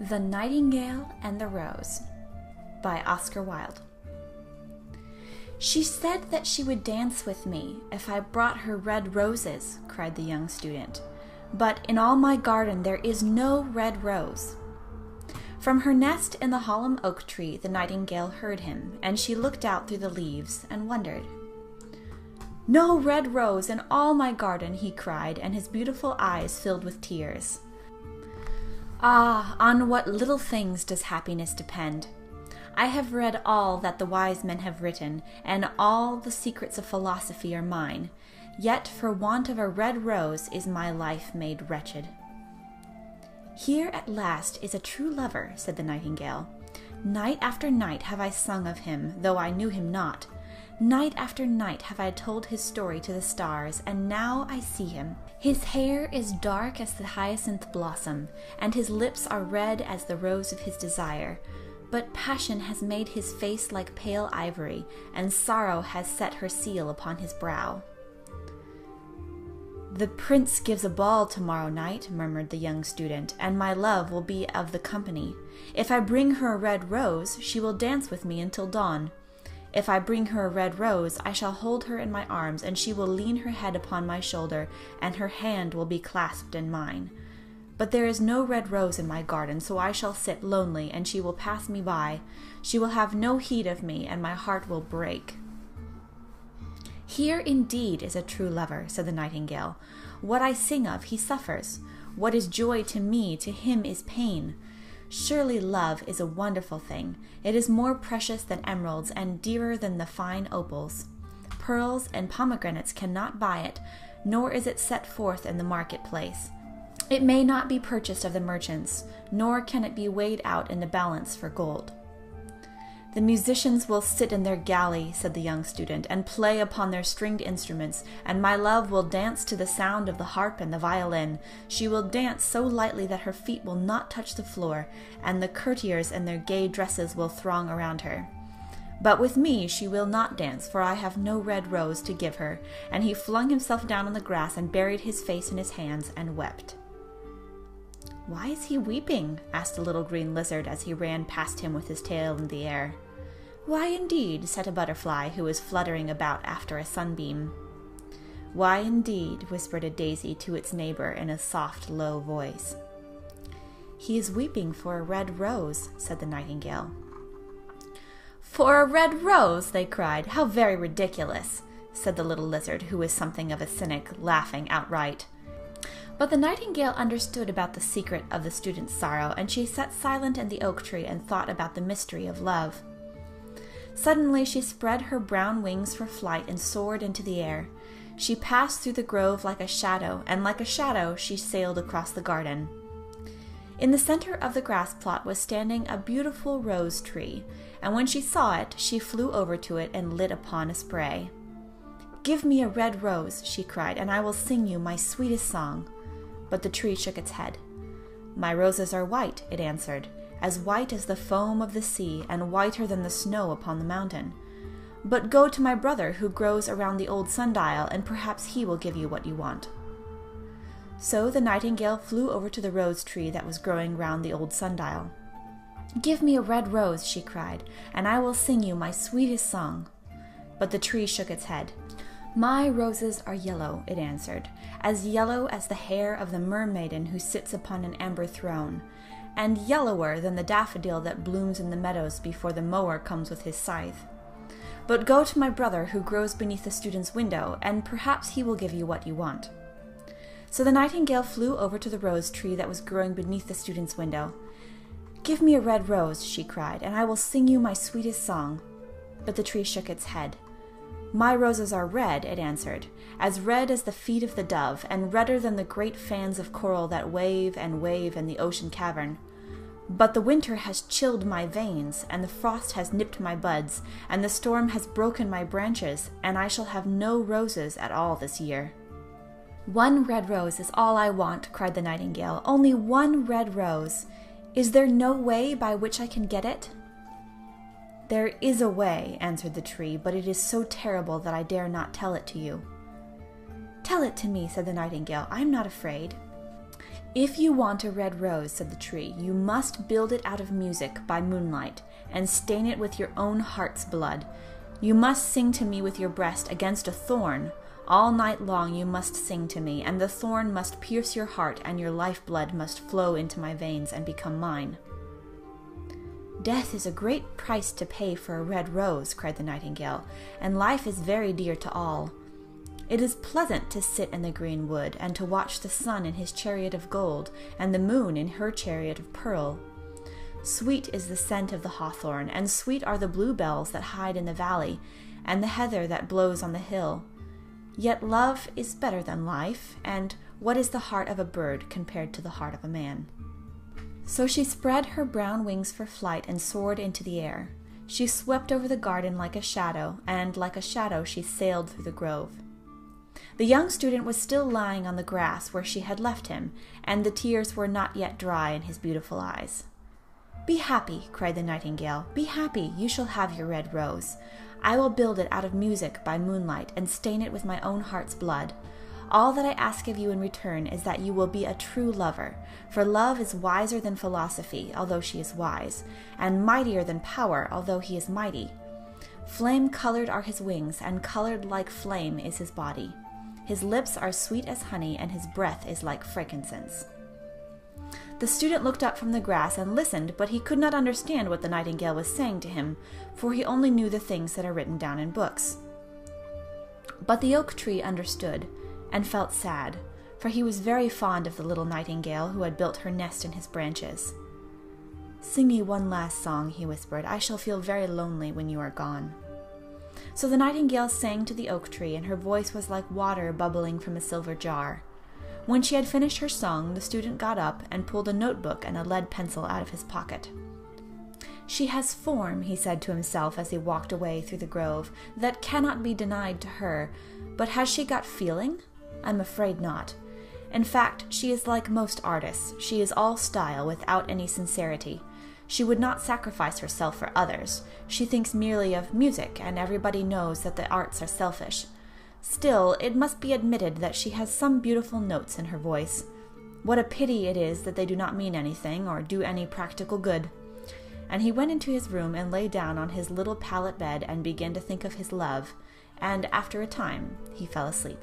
The Nightingale and the Rose by Oscar Wilde. "She said that she would dance with me if I brought her red roses," cried the young student. "But in all my garden there is no red rose." From her nest in the Hallam oak tree the nightingale heard him, and she looked out through the leaves and wondered. "No red rose in all my garden," he cried, and his beautiful eyes filled with tears. Ah, on what little things does happiness depend! I have read all that the wise men have written, and all the secrets of philosophy are mine, yet for want of a red rose is my life made wretched. "Here at last is a true lover," said the nightingale. "Night after night have I sung of him, though I knew him not. Night after night have I told his story to the stars, and now I see him. His hair is dark as the hyacinth blossom, and his lips are red as the rose of his desire. But passion has made his face like pale ivory, and sorrow has set her seal upon his brow." "The prince gives a ball tomorrow night," murmured the young student, "and my love will be of the company. If I bring her a red rose, she will dance with me until dawn. If I bring her a red rose, I shall hold her in my arms, and she will lean her head upon my shoulder, and her hand will be clasped in mine. But there is no red rose in my garden, so I shall sit lonely, and she will pass me by. She will have no heed of me, and my heart will break." "Here indeed is a true lover," said the nightingale. "What I sing of, he suffers. What is joy to me, to him is pain. Surely love is a wonderful thing. It is more precious than emeralds, and dearer than the fine opals. Pearls and pomegranates cannot buy it, nor is it set forth in the marketplace. It may not be purchased of the merchants, nor can it be weighed out in the balance for gold." "The musicians will sit in their galley," said the young student, "and play upon their stringed instruments, and my love will dance to the sound of the harp and the violin. She will dance so lightly that her feet will not touch the floor, and the courtiers in their gay dresses will throng around her. But with me she will not dance, for I have no red rose to give her." And he flung himself down on the grass and buried his face in his hands and wept. "Why is he weeping?" asked a little green lizard as he ran past him with his tail in the air. "Why indeed?" said a butterfly who was fluttering about after a sunbeam. "Why indeed?" whispered a daisy to its neighbor in a soft, low voice. "He is weeping for a red rose," said the nightingale. "For a red rose!" they cried. "How very ridiculous!" said the little lizard, who was something of a cynic, laughing outright. But the nightingale understood about the secret of the student's sorrow, and she sat silent in the oak tree and thought about the mystery of love. Suddenly she spread her brown wings for flight and soared into the air. She passed through the grove like a shadow, and like a shadow she sailed across the garden. In the center of the grass plot was standing a beautiful rose tree, and when she saw it, she flew over to it and lit upon a spray. "Give me a red rose," she cried, "and I will sing you my sweetest song." But the tree shook its head. "My roses are white," it answered, "as white as the foam of the sea, and whiter than the snow upon the mountain. But go to my brother who grows around the old sundial, and perhaps he will give you what you want." So the nightingale flew over to the rose tree that was growing round the old sundial. "Give me a red rose," she cried, "and I will sing you my sweetest song." But the tree shook its head. "My roses are yellow," it answered, "as yellow as the hair of the mermaiden who sits upon an amber throne, and yellower than the daffodil that blooms in the meadows before the mower comes with his scythe. But go to my brother who grows beneath the student's window, and perhaps he will give you what you want." So the nightingale flew over to the rose tree that was growing beneath the student's window. "Give me a red rose," she cried, "and I will sing you my sweetest song." But the tree shook its head. "My roses are red," it answered, "as red as the feet of the dove, and redder than the great fans of coral that wave and wave in the ocean cavern. But the winter has chilled my veins, and the frost has nipped my buds, and the storm has broken my branches, and I shall have no roses at all this year." "One red rose is all I want," cried the nightingale. "Only one red rose. Is there no way by which I can get it?" "There is a way," answered the tree, "but it is so terrible that I dare not tell it to you." "Tell it to me," said the nightingale. "I am not afraid." "If you want a red rose," said the tree, "you must build it out of music by moonlight, and stain it with your own heart's blood. You must sing to me with your breast against a thorn. All night long you must sing to me, and the thorn must pierce your heart, and your lifeblood must flow into my veins and become mine." "Death is a great price to pay for a red rose," cried the nightingale, "and life is very dear to all. It is pleasant to sit in the green wood, and to watch the sun in his chariot of gold, and the moon in her chariot of pearl. Sweet is the scent of the hawthorn, and sweet are the bluebells that hide in the valley, and the heather that blows on the hill. Yet love is better than life, and what is the heart of a bird compared to the heart of a man?" So she spread her brown wings for flight and soared into the air. She swept over the garden like a shadow, and like a shadow she sailed through the grove. The young student was still lying on the grass where she had left him, and the tears were not yet dry in his beautiful eyes. "Be happy," cried the nightingale. "Be happy, you shall have your red rose. I will build it out of music by moonlight, and stain it with my own heart's blood. All that I ask of you in return is that you will be a true lover, for love is wiser than philosophy, although she is wise, and mightier than power, although he is mighty. Flame-colored are his wings, and colored like flame is his body. His lips are sweet as honey, and his breath is like frankincense." The student looked up from the grass and listened, but he could not understand what the nightingale was saying to him, for he only knew the things that are written down in books. But the oak tree understood, and felt sad, for he was very fond of the little nightingale who had built her nest in his branches. "Sing me one last song," he whispered. "I shall feel very lonely when you are gone." So the nightingale sang to the oak tree, and her voice was like water bubbling from a silver jar. When she had finished her song, the student got up and pulled a notebook and a lead pencil out of his pocket. "She has form," he said to himself as he walked away through the grove, "that cannot be denied to her. But has she got feeling? I'm afraid not. In fact, she is like most artists. She is all style without any sincerity. She would not sacrifice herself for others. She thinks merely of music, and everybody knows that the arts are selfish. Still, it must be admitted that she has some beautiful notes in her voice. What a pity it is that they do not mean anything or do any practical good." And he went into his room and lay down on his little pallet bed and began to think of his love, and after a time he fell asleep.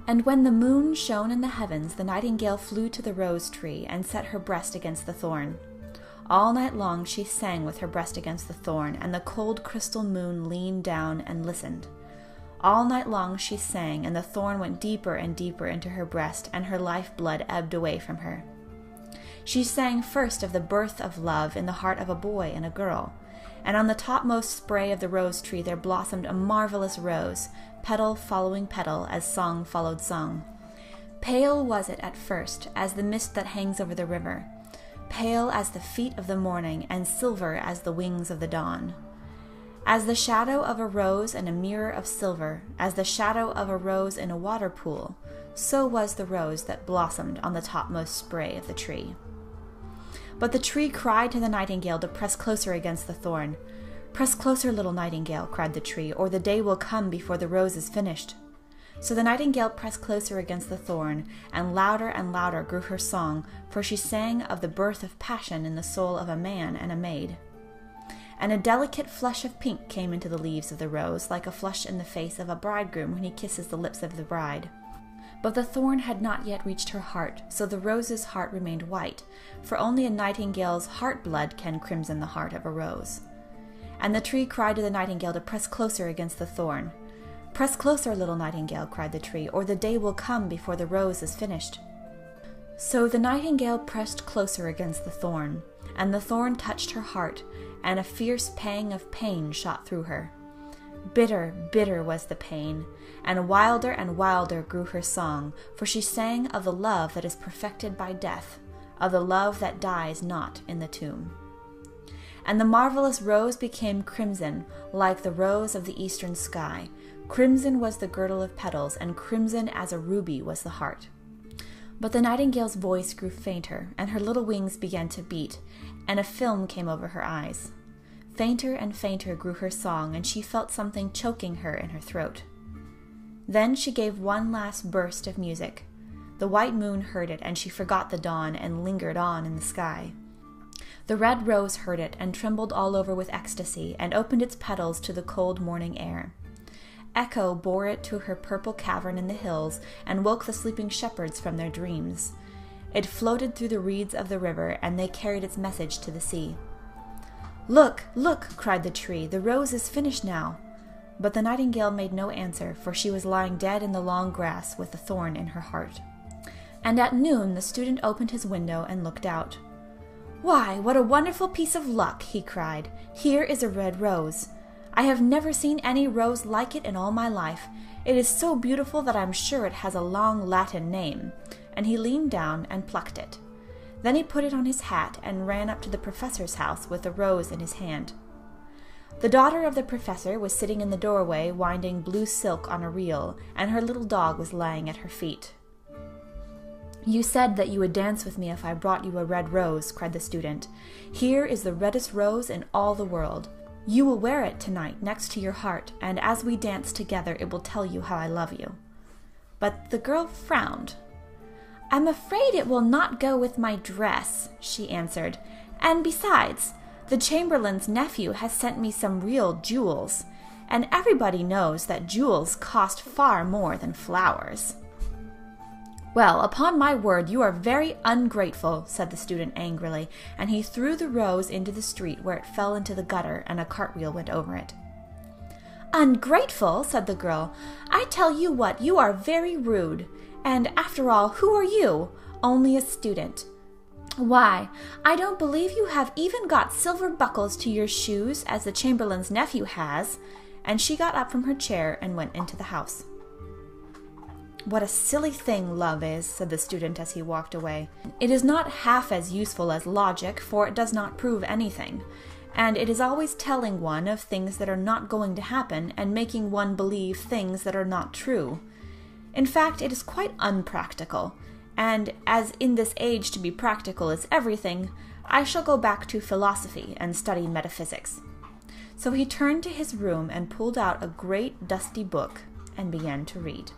And when the moon shone in the heavens, the nightingale flew to the rose tree and set her breast against the thorn. All night long she sang with her breast against the thorn, and the cold crystal moon leaned down and listened. All night long she sang, and the thorn went deeper and deeper into her breast, and her life-blood ebbed away from her. She sang first of the birth of love in the heart of a boy and a girl, and on the topmost spray of the rose tree there blossomed a marvelous rose, petal following petal, as song followed song. Pale was it at first, as the mist that hangs over the river, pale as the feet of the morning, and silver as the wings of the dawn. As the shadow of a rose in a mirror of silver, as the shadow of a rose in a water pool, so was the rose that blossomed on the topmost spray of the tree. But the tree cried to the nightingale to press closer against the thorn. "Press closer, little nightingale," cried the tree, "or the day will come before the rose is finished." So the nightingale pressed closer against the thorn, and louder grew her song, for she sang of the birth of passion in the soul of a man and a maid. And a delicate flush of pink came into the leaves of the rose, like a flush in the face of a bridegroom when he kisses the lips of the bride. But the thorn had not yet reached her heart, so the rose's heart remained white, for only a nightingale's heart-blood can crimson the heart of a rose. And the tree cried to the nightingale to press closer against the thorn. "Press closer, little nightingale," cried the tree, "or the day will come before the rose is finished." So the nightingale pressed closer against the thorn, and the thorn touched her heart, and a fierce pang of pain shot through her. Bitter, bitter was the pain, and wilder grew her song, for she sang of the love that is perfected by death, of the love that dies not in the tomb. And the marvelous rose became crimson, like the rose of the eastern sky. Crimson was the girdle of petals, and crimson as a ruby was the heart. But the nightingale's voice grew fainter, and her little wings began to beat, and a film came over her eyes. Fainter and fainter grew her song, and she felt something choking her in her throat. Then she gave one last burst of music. The white moon heard it, and she forgot the dawn and lingered on in the sky. The red rose heard it and trembled all over with ecstasy and opened its petals to the cold morning air. Echo bore it to her purple cavern in the hills and woke the sleeping shepherds from their dreams. It floated through the reeds of the river, and they carried its message to the sea. "Look, look!" cried the tree. "The rose is finished now." But the nightingale made no answer, for she was lying dead in the long grass with a thorn in her heart. And at noon the student opened his window and looked out. "Why, what a wonderful piece of luck!" he cried. "Here is a red rose. I have never seen any rose like it in all my life. It is so beautiful that I am sure it has a long Latin name." And he leaned down and plucked it. Then he put it on his hat and ran up to the professor's house with the rose in his hand. The daughter of the professor was sitting in the doorway winding blue silk on a reel, and her little dog was lying at her feet. "You said that you would dance with me if I brought you a red rose," cried the student. "Here is the reddest rose in all the world. You will wear it tonight next to your heart, and as we dance together it will tell you how I love you." But the girl frowned. "I'm afraid it will not go with my dress," she answered. "And besides, the chamberlain's nephew has sent me some real jewels, and everybody knows that jewels cost far more than flowers." "Well, upon my word, you are very ungrateful," said the student angrily, and he threw the rose into the street, where it fell into the gutter and a cartwheel went over it. "Ungrateful?" said the girl. "I tell you what, you are very rude. And after all, who are you? Only a student. Why, I don't believe you have even got silver buckles to your shoes, as the chamberlain's nephew has." And she got up from her chair and went into the house. "What a silly thing love is," said the student as he walked away. "It is not half as useful as logic, for it does not prove anything. And it is always telling one of things that are not going to happen and making one believe things that are not true. In fact, it is quite unpractical, and as in this age to be practical is everything, I shall go back to philosophy and study metaphysics." So he turned to his room and pulled out a great dusty book and began to read.